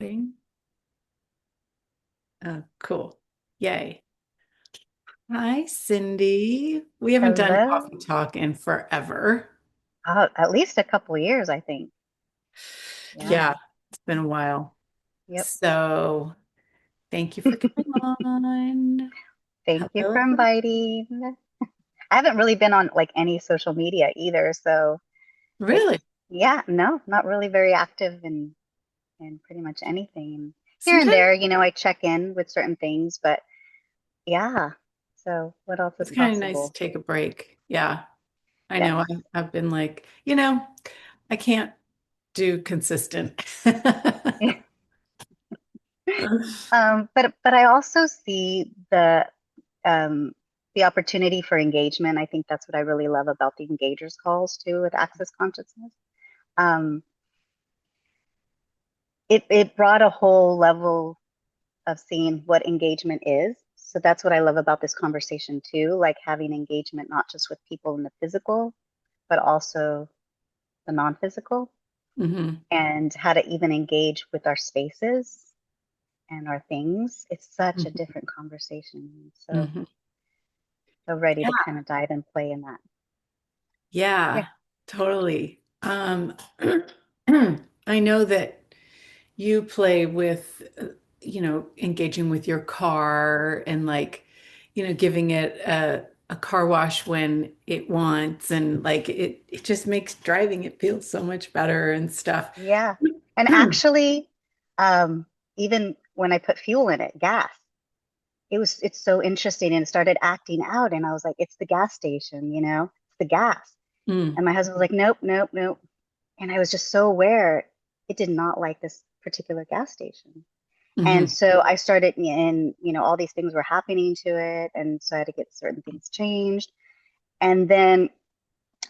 Thing. Cool. Yay. Hi, Cindy. We haven't done Hello. coffee talk in forever. At least a couple years, I think. Yeah. Yeah, it's been a while. Yep. So thank you for coming on. Thank you for Hello. inviting. I haven't really been on like any social media either, so it's Really? yeah, no, not really very active in pretty much anything. Here and Sometimes there, I check in with certain things, but yeah. So what else is it's kind of nice to possible? take a break. Yeah, I Yes. know. I've been like, I can't do consistent. But I also see um the opportunity for engagement. I think that's what I really love about the engagers calls too with Access Consciousness. Um, it brought a whole level of seeing what engagement is. So that's what I love about this conversation too, like having engagement not just with people in the physical, but also the non-physical, hmm and how to even engage with our spaces and our things. It's such a hmm different conversation. hmm So ready Yeah, to kind of dive and play in that. yeah, Yeah. totally. I know that you play with, engaging with your car and like, giving it a car wash when it wants and like it just makes driving it feel so much better and stuff. Yeah. And actually, um, even when I put fuel in it, gas, it's so interesting and it started acting out. And I was like, it's the gas station, it's the gas. Mm, And my husband was like, nope, nope, nope. And I was just so aware it did not like this particular gas station. And hmm so I started, and all these things were happening to it. And so I had to get certain things changed. And then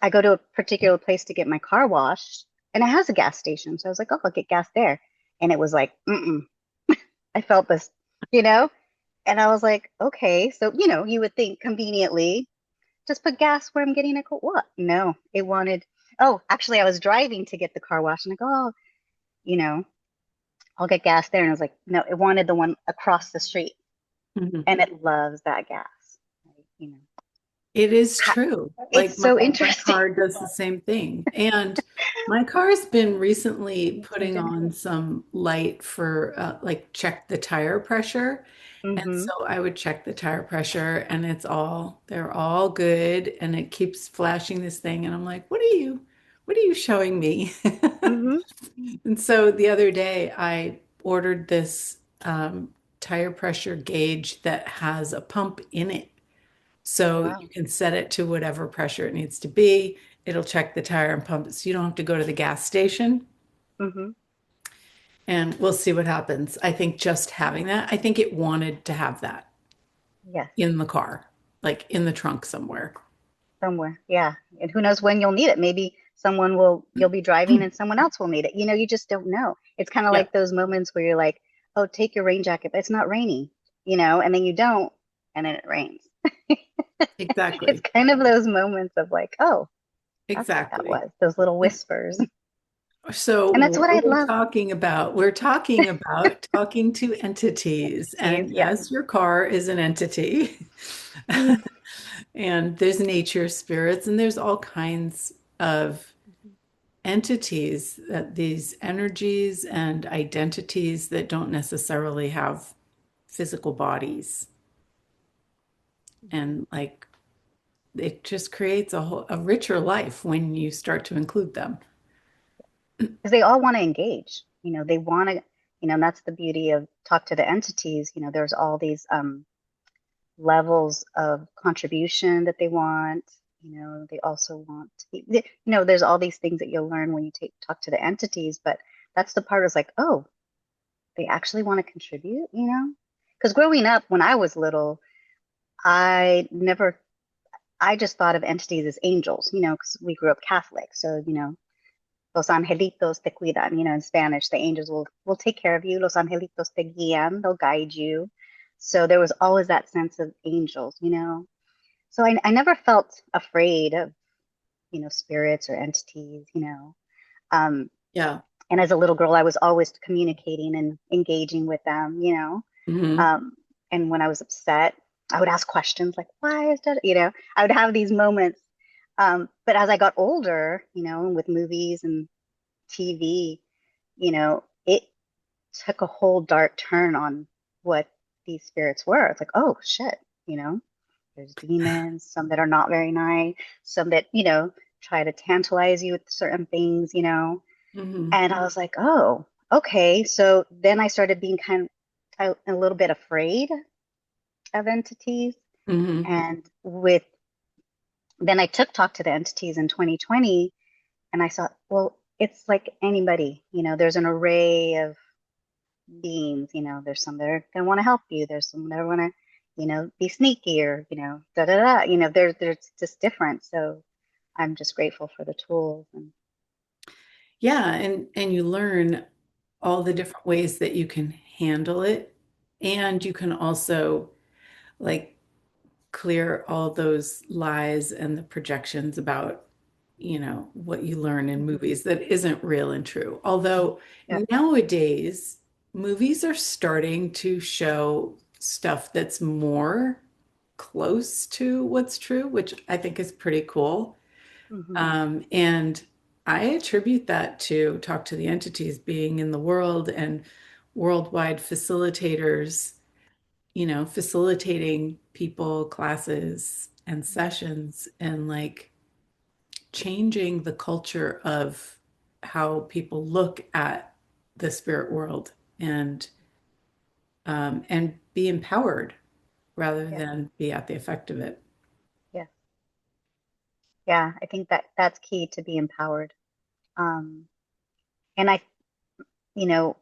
I go to a particular place to get my car washed, and it has a gas station. So I was like, oh, I'll get gas there. And it was like, mm-mm. I felt this, you know? And I was like, okay. So, you would think conveniently, just put gas where I'm getting a car. What? No, it wanted, oh, actually, I was driving to get the car washed, and I go, oh, you know, I'll get gas there. And I was like, no, it wanted the one across the street, hmm and it loves that gas. Right? It is true. Like It's so my interesting. car does the same thing. And my car's been recently putting Interesting. on some light for like check the tire pressure. And Mm-hmm. so I would check the tire pressure and they're all good. And it keeps flashing this thing. And I'm like, what are you showing me? Mm-hmm. And so the other day I ordered this tire pressure gauge that has a pump in it. So you Wow. can set it to whatever pressure it needs to be. It'll check the tire and pump it. So you don't have to go to the gas station. Mm-hmm. And we'll see what happens. I think just having that, I think it wanted to have that Yes. in the car, like in the trunk somewhere. Somewhere. Yeah. And who knows when you'll need it? Maybe you'll be driving and someone else will need it. You just don't know. It's kind of Yep, like those moments where you're like, oh, take your rain jacket, but it's not raining, and then you don't, and then it rains. It's exactly. kind of those moments of like, oh, that's what that Exactly. was, those little whispers. So And that's what what are I we love. talking about? We're talking about talking to entities. Geez, And yes. yes, your car is an entity. Mm. And there's nature spirits, and there's all kinds of entities, these energies and identities that don't necessarily have physical bodies. Mhm. And like it just creates a richer life when you start to include them. Because they all want to engage. They want to, and that's the beauty of talk to the entities. There's all these levels of contribution that they want. They also want, there's all these things that you'll learn when you talk to the entities, but that's the part is like, oh, they actually want to contribute. Because growing up when I was little, I never, I just thought of entities as angels, because we grew up Catholic. So, los angelitos te cuidan, in Spanish, the angels will take care of you. Los angelitos te guían, they'll guide you. So there was always that sense of angels. So I never felt afraid of, spirits or entities. Um, Yeah. And as a little girl, I was always communicating and engaging with them, Hmm. Um, and when I was upset, I would ask questions like, why is that? I would have these moments. But as I got older, with movies and TV, it took a whole dark turn on what these spirits were. It's like, oh shit, you know, there's demons, some that are not very nice, some that, try to tantalize you with certain things. Hmm. And I was like, oh, okay. So then I started being kind of a little bit afraid of entities. Hmm. And then I took Talk to the Entities in 2020, and I thought, well, it's like anybody, there's an array of beings, there's some that are going to want to help you. There's some that want to, be sneaky or, da da da, there's just different. So I'm just grateful for the tools. And Yeah, and you learn all the different ways that you can handle it, and you can also like clear all those lies and the projections about, what you learn in Mhm. movies that isn't real and true. Although Yeah. nowadays, movies are starting to show stuff that's more close to what's true, which I think is pretty cool. Hmm. And I attribute that to Talk to the Entities being in the world and worldwide facilitators, facilitating people, classes, and sessions, and like changing the culture of how people look at the spirit world and be empowered rather Yeah. than be at the effect of it. Yeah. Yeah. I think that that's key to be empowered. Um, and you know,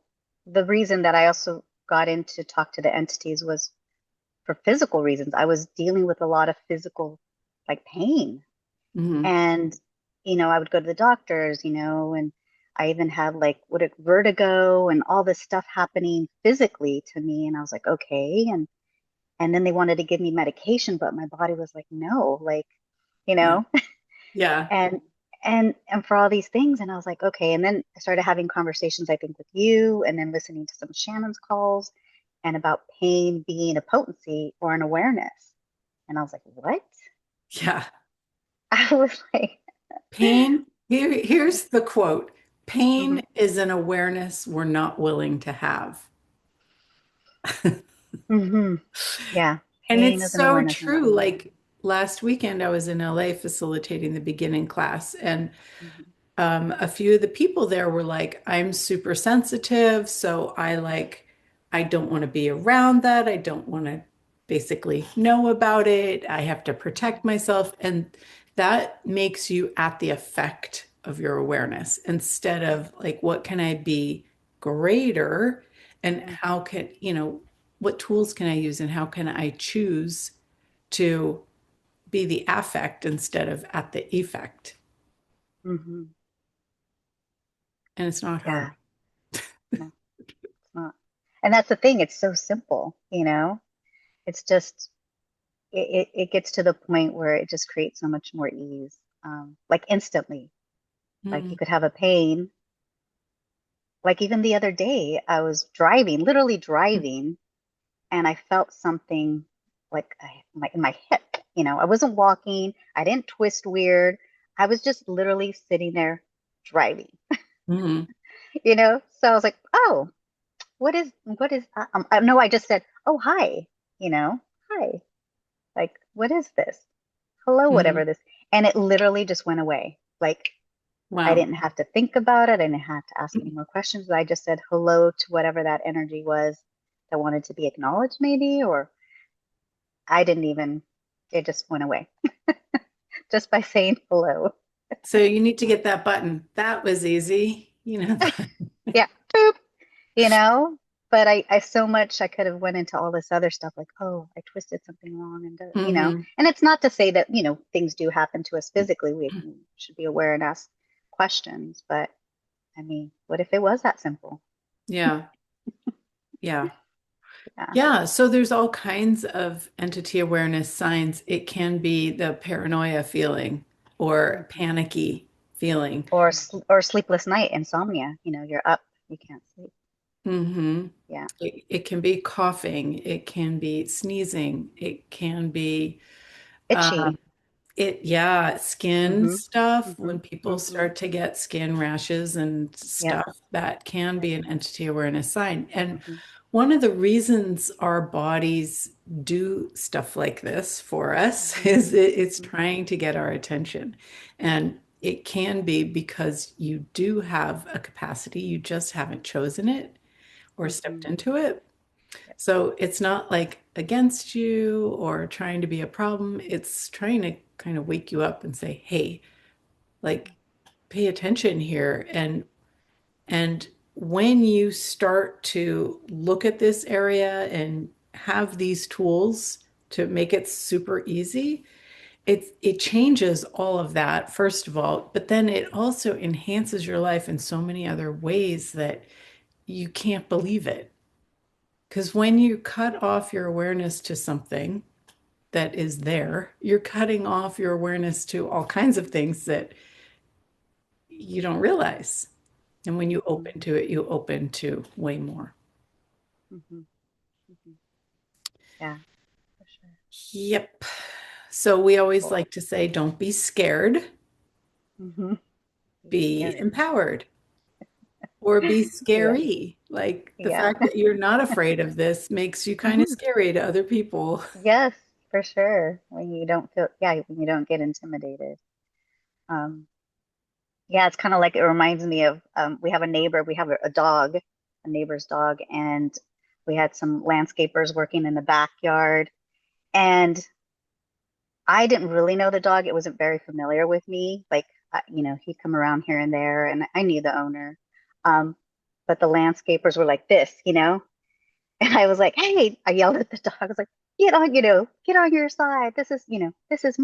the reason that I also got into Talk to the Entities was for physical reasons. I was dealing with a lot of physical, like pain. Hmm. And, I would go to the doctors, and I even had like vertigo and all this stuff happening physically to me. And I was like, okay. And then they wanted to give me medication, but my body was like, no, like, you Yeah. know, Yeah. and and for all these things. And I was like, okay. And then I started having conversations, I think, with you, and then listening to some of Shannon's calls and about pain being a potency or an awareness. And I was like, what? Yeah. I was like, Here's the quote. Pain hmm is an awareness we're not willing to have. hmm yeah, And pain it's is an so awareness. And true. Like last weekend, I was in LA facilitating the beginning class, and mm-hmm. a few of the people there were like, I'm super sensitive, so I don't want to be around that. I don't want to basically know about it. I have to protect myself. And that makes you at the effect of your awareness instead of like, what can I be greater? And how can, what tools can I use and how can I choose to be the affect instead of at the effect? Mm-hmm. And it's not Yeah, hard. no, it's not. And that's the thing. It's so simple. It's just it gets to the point where it just creates so much more ease, like instantly. Like Mm. you could have a pain. Like even the other day, I was driving, literally driving, and I felt something like in my hip. I wasn't walking. I didn't twist weird. I was just literally sitting there driving. Mhm. So I was like, oh, what is that? No, I just said, oh, hi, hi. Like, what is this? Hello, Mhm. whatever this. And it literally just went away. Like, I Wow. didn't have to think about it. I didn't have to ask any more questions. I just said hello to whatever that energy was that wanted to be acknowledged, maybe, or I didn't even, it just went away just by saying hello. So you need to get that button. That was easy. Yeah, boop, you know? But I so much I could have went into all this other stuff like, oh, I twisted something wrong Hmm. and it's not to say that, things do happen to us physically. We should be aware and ask questions, but I mean, what if it was that simple? Yeah. Yeah. Yeah. Yeah. So there's all kinds of entity awareness signs. It can be the paranoia feeling or Mhm. panicky feeling. or sleepless night, insomnia. You're up, you can't sleep. Hmm. Yeah. It can be coughing, it can be sneezing, it can be Itchy. yeah, skin Mm-hmm. stuff. Mm-hmm. When people Mm-hmm. start to get skin rashes and Yep. stuff, that can Yep. be an entity awareness sign. And Mm-hmm. one of the reasons our bodies do stuff like this for us Mm-hmm. is it's Mm-hmm. trying to get our attention. And it can be because you do have a capacity, you just haven't chosen it or stepped Mm-hmm. into it. Yep. So it's not like against you or trying to be a problem. It's trying to kind of wake you up and say, hey, like pay attention here. And when you start to look at this area and have these tools to make it super easy, it changes all of that, first of all, but then it also enhances your life in so many other ways that you can't believe it. Because when you cut off your awareness to something that is there, you're cutting off your awareness to all kinds of things that you don't realize. And when you Mm-hmm. open to it, you open to way more. Mm-hmm. Mm-hmm. Yeah, for sure. Yep. So we always Cool. like to say, don't be scared, Mm-hmm. Be be scary. empowered, or be Yeah. scary. Like the Yeah. fact that you're not afraid of this makes you kind of Mm-hmm. scary to other people. Yes, for sure. When you don't feel, yeah, when you don't get intimidated. Um, yeah, it's kind of like, it reminds me of, we have a neighbor, we have a dog, a neighbor's dog, and we had some landscapers working in the backyard. And I didn't really know the dog. It wasn't very familiar with me. Like, he'd come around here and there, and I knew the owner. But the landscapers were like this. And I was like, hey, I yelled at the dog. I was like, get on your side. This is it's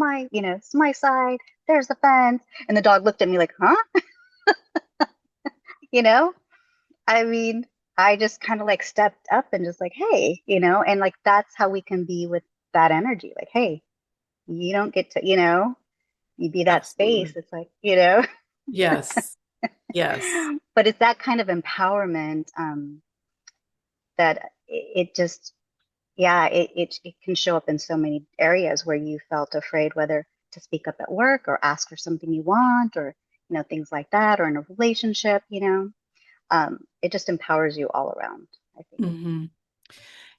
my side. There's the fence. And the dog looked at me like, huh? You know? I mean, I just kind of like stepped up and just like, hey, and like that's how we can be with that energy. Like, hey, you don't get to, you be that space. Absolutely. It's like. Yes. Yes. But it's that kind of empowerment, that it just, yeah, it can show up in so many areas where you felt afraid, whether to speak up at work or ask for something you want, or things like that, or in a relationship. It just empowers you all around, I think. Hmm.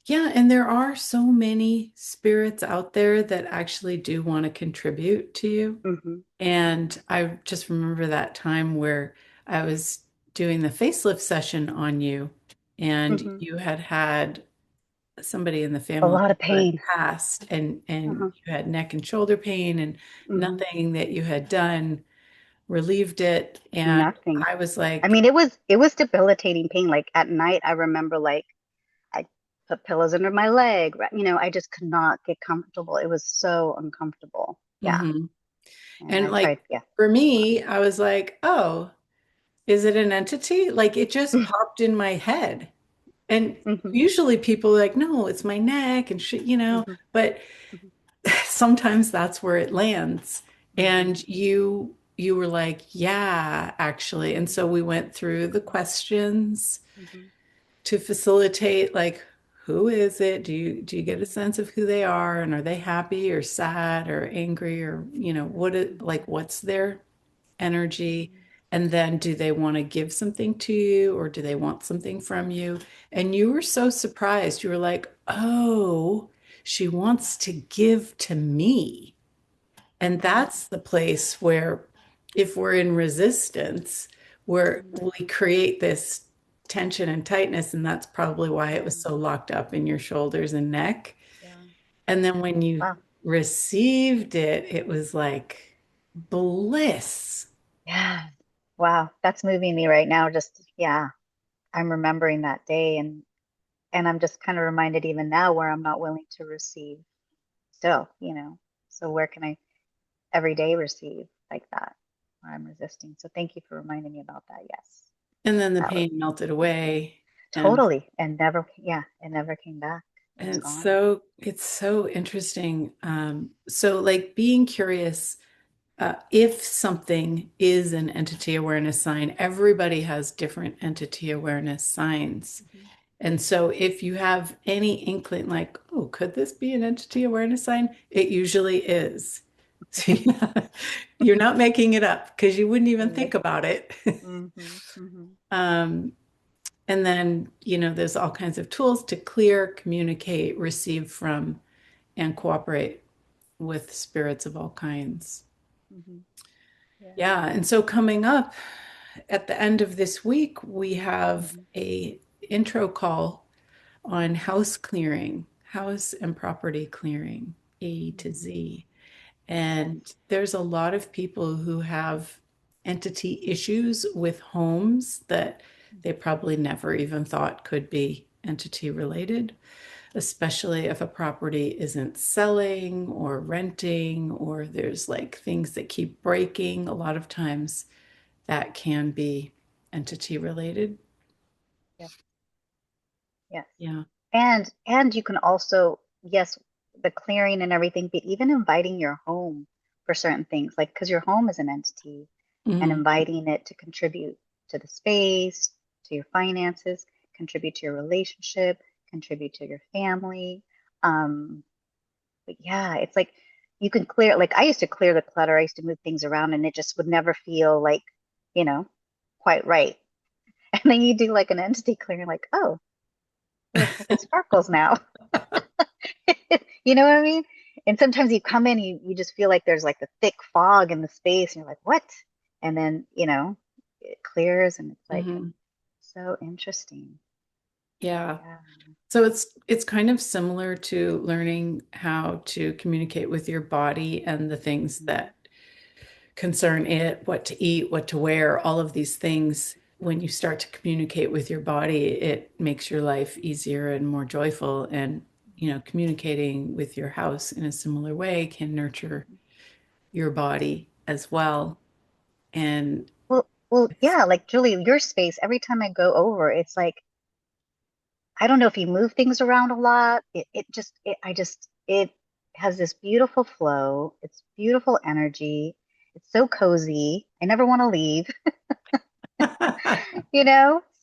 Yeah, and there are so many spirits out there that actually do want to contribute to you. Hmm. And I just remember that time where I was doing the facelift session on you, and Hmm. you had had somebody in the A family lot of who had pain. passed, and Uh-huh. you had neck and shoulder pain, and Hmm. nothing that you had done relieved it. And Nothing. I was I like, mean, it was debilitating pain. Like at night, I remember like I put pillows under my leg. I just could not get comfortable. It was so uncomfortable. Yeah. mhm. And And I like tried. Yeah. for me, I was like, oh, is it an entity? Like it just popped in my head. And Hmm. usually people are like, no, it's my neck and shit, Hmm. but sometimes that's where it lands. Hmm. And you were like, yeah, actually. And so we went through the questions Hmm. to facilitate like who is it? Do you get a Hmm. sense of who they are, and are they happy or sad or angry, or what it like what's their energy? Hmm. And then do they want to give something to you, or do they want something from you? And you were so surprised. You were like, oh, she wants to give to me. And Hmm. that's the place where, if we're in resistance, where Hmm. we create this tension and tightness. And that's probably why it Yeah. was so locked up in your shoulders and neck. Yeah. And then when you Wow. received it, it was like bliss. Yeah. Wow. That's moving me right now. Just, yeah. I'm remembering that day, and I'm just kind of reminded even now where I'm not willing to receive still. So where can I every day receive like that where I'm resisting? So thank you for reminding me about that. Yes. And then the That was pain melted away. And totally, and never, yeah, it never came back. It and was it's gone. so it's so interesting. So like being curious if something is an entity awareness sign, everybody has different entity awareness signs. Mhm. And so if you have any inkling like, oh, could this be an entity awareness sign? It usually is. So you're not making it up because you wouldn't even Right. think about it. Mhm. Mhm. Um, and then, there's all kinds of tools to clear, communicate, receive from, and cooperate with spirits of all kinds. Mhm. Yeah. Yeah. And so coming up at the end of this week, we have Mhm. a intro call on house clearing, house and property clearing, A to Mhm. Z. Yes. And there's a lot of people who have entity issues with homes that they probably never even thought could be entity related, especially if a property isn't selling or renting, or there's like things that keep breaking. A lot of times that can be entity related. Yes. Yes. Yeah. And you can also, yes, the clearing and everything, but even inviting your home for certain things, like because your home is an entity and Mhm. inviting it to contribute to the space, to your finances, contribute to your relationship, contribute to your family. Um, but yeah, it's like you can clear, like I used to clear the clutter, I used to move things around and it just would never feel like, you know, quite right. And then you do like an entity clearing, like, oh, it looks like it sparkles now. You know what I mean? And sometimes you come in, you just feel like there's like a thick fog in the space, and you're like, what? And then, it clears and it's like Mhm. so interesting. Yeah. Yeah. So it's kind of similar to learning how to communicate with your body and the things Mhm. that concern it, what to eat, what to wear, all of these things. When you start to communicate with your body, it makes your life easier and more joyful. And, communicating with your house in a similar way can nurture your body as well. And Well, yeah, like Julie, your space, every time I go over, it's like, I don't know if you move things around a lot. It has this beautiful flow. It's beautiful energy. It's so cozy. I never want to leave.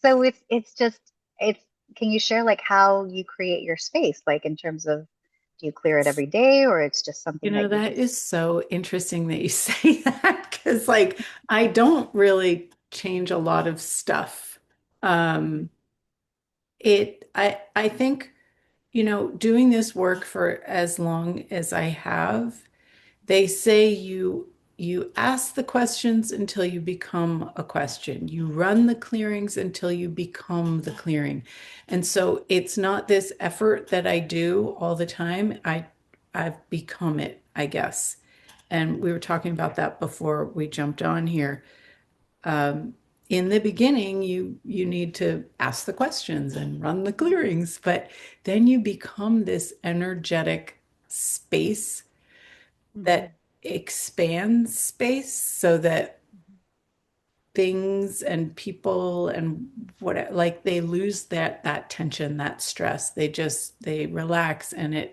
So it's can you share like how you create your space, like in terms of do you clear it every day or it's just something that you that just is so interesting that you say that because, like, I don't really change a lot of stuff. Mhm. Um, I think, doing this work for as long as I have, they say you ask the questions until you become a question. You run the clearings until you become the clearing. And so it's not this effort that I do all the time. I've become it, I guess. And we were talking about that before we jumped on here. Um, in the beginning, you need to ask the questions and run the clearings, but then you become this energetic space that Mhm. expands space so that things and people and what, like, they lose that tension, that stress. They relax, and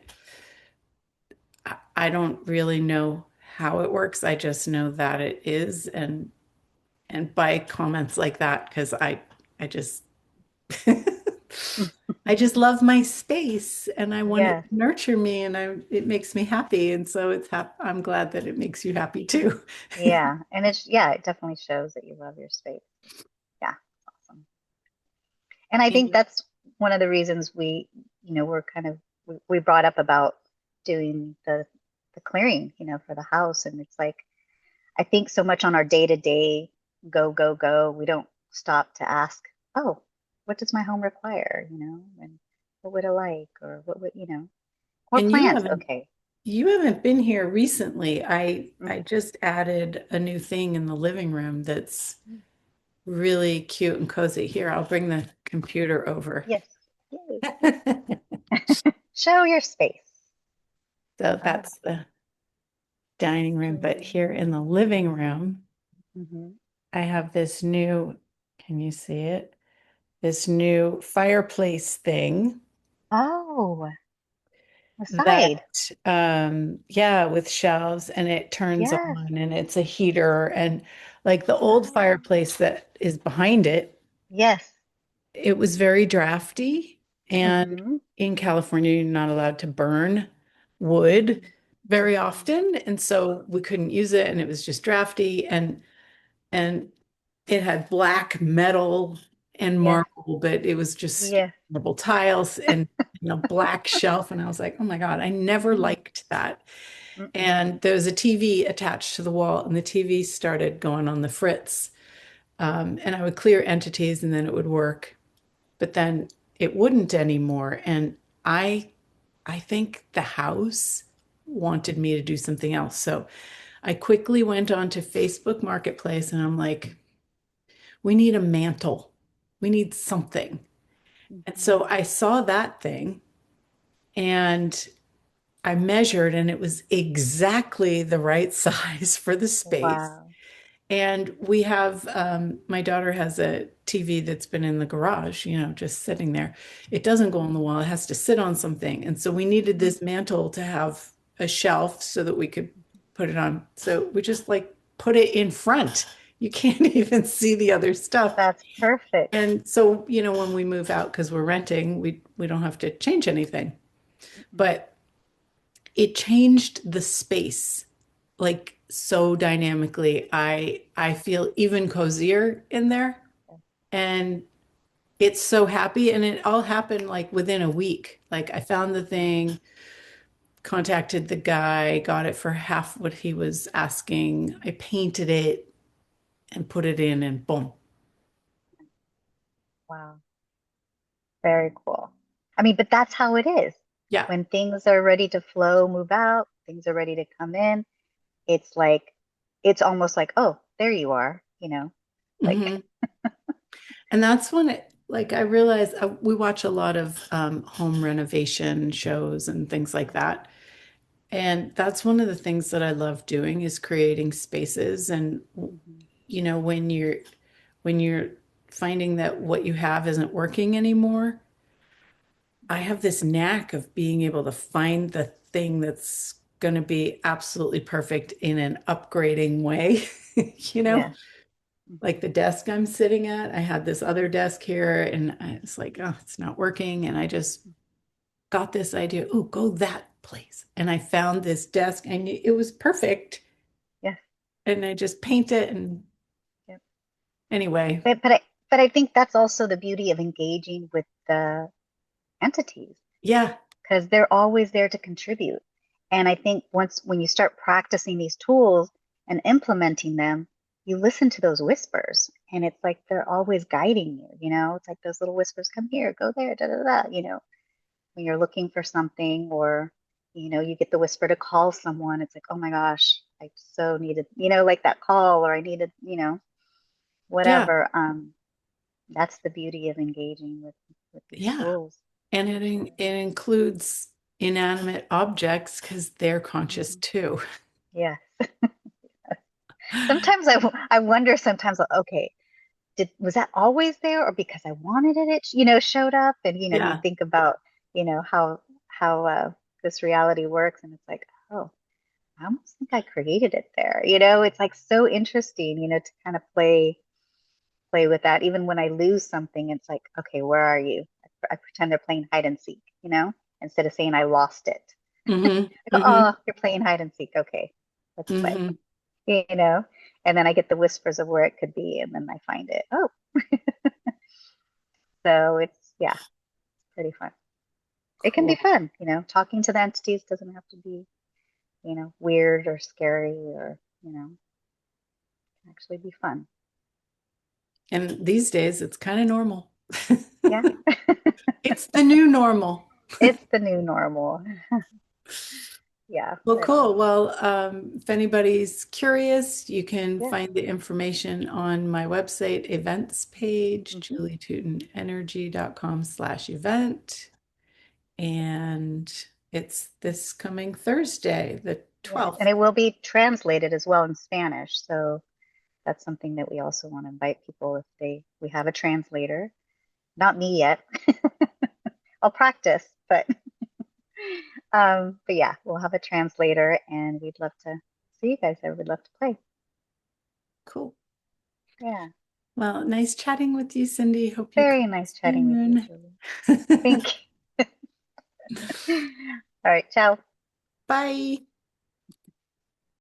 I don't really know how it works. I just know that it is, and by comments like that, because I just I just love my space and I want it Yes. to nurture me, and it makes me happy, and so I'm glad that it makes you happy too. Yeah. And it definitely shows that you love your space. Yeah. Awesome. And I think And that's one of the reasons we're kind of we brought up about doing the clearing, for the house. And it's like I think so much on our day to day go, go, go, we don't stop to ask, oh, what does my home require? And what would I like? Or what would, more and you plants. haven't Okay. you haven't been here recently. I Mhm. just added a new thing in the living room that's really cute and cozy. Here, I'll bring the computer over. Yes. Yay. Show your space. So Ah, that's the dining room. But cool. here in the living room, Hmm. I have this new, can you see it? This new fireplace thing. Oh, The that, side. yeah, with shelves and it turns Yes. on and it's a heater. And like the old Oh, fireplace that is behind it, yes. it was very drafty. And Mm-hmm. in California, you're not allowed to burn wood very Mm-hmm. often. And so we couldn't use it and it was just drafty. And it had black metal and Yes. marble, but it was just Yes. marble tiles and black shelf. And I was like, oh my God, I never Mm-hmm. liked that. Mm-mm. And there was a TV attached to the wall, and the TV started going on the fritz. And I would clear entities and then it would work, but then it wouldn't anymore. And I I think the house wanted me to do something else. So I quickly went on to Facebook Marketplace and I'm like, we need a mantle. We need something. And so Mm-hmm. I saw that thing and I measured and it was exactly the right size for the space. Wow. And we have, my daughter has a TV that's been in the garage, just sitting there. It doesn't go on the wall, it has to sit on something. And so we needed Mm-hmm. this mantle to have a shelf so that we could put it on. So we just like put it in front. You can't even see the other stuff. That's perfect. And so, when we move out, because we're renting, we don't have to change anything. Mm-mm. But it changed the space like so dynamically. I feel even cozier in there and it's so happy and it all happened like within a week. Like I found the thing, contacted the guy, got it for half what he was asking. I painted it and put it in and boom. Wow. Very cool. I mean, but that's how it is. Yeah. When things are ready to flow, move out, things are ready to come in, it's like, it's almost like, oh, there you are, like, Hmm. And that's when like I realized we watch a lot of home renovation shows and things like that. And that's one of the things that I love doing is creating spaces. And mhm. when you're finding that what you have isn't working anymore, I have this knack of being able to find the thing that's going to be absolutely perfect in an upgrading way. You know, Yes. like Mhm. the desk I'm sitting at, I had this other desk here and I was like, oh, it's not working. And I just got this idea, oh, go that place. And I found this desk and it was perfect. Yes. And I just paint it. And Yep. anyway, But I think that's also the beauty of engaging with the entities yeah, because they're always there to contribute. And I think when you start practicing these tools and implementing them, you listen to those whispers and it's like they're always guiding you, It's like those little whispers, come here, go there, da da da, when you're looking for something or you get the whisper to call someone, it's like, oh my gosh, I so needed, like that call, or I needed, yeah, whatever. That's the beauty of engaging with these yeah. tools. And it includes inanimate objects because they're conscious Mhm. too. Yeah. Sometimes I wonder sometimes, like, okay, was that always there or because I wanted it, showed up, and you Yeah, think about, how this reality works, and it's like, oh, I almost think I created it there. It's like so interesting, to kind of play with that. Even when I lose something, it's like, okay, where are you? I pretend they're playing hide and seek, instead of saying I lost it. hmm, I go, hmm, oh, you're playing hide and seek. Okay, let's play. hmm. You know, and then I get the whispers of where it could be, and then I find it. Oh, so it's, yeah, pretty fun. It can be Cool. fun, talking to the entities doesn't have to be, weird or scary, or, can actually be fun. And these days it's kind of normal. Yeah, It's the new normal. it's the new normal. Yeah, Well, but cool. Well, if anybody's curious, you can yeah. find the information on my website events page, Hmm. julietoutonenergy.com/event. And it's this coming Thursday, the Yes, and 12th. it will be translated as well in Spanish. So that's something that we also want to invite people, if we have a translator. Not me yet. I'll practice, but But yeah, we'll have a translator and we'd love to see you guys there. We'd love to play. Cool. Yeah. Well, nice chatting with you, Cindy. Hope you come Very nice chatting with you, soon. Julie. Thank you. All right, ciao. Bye.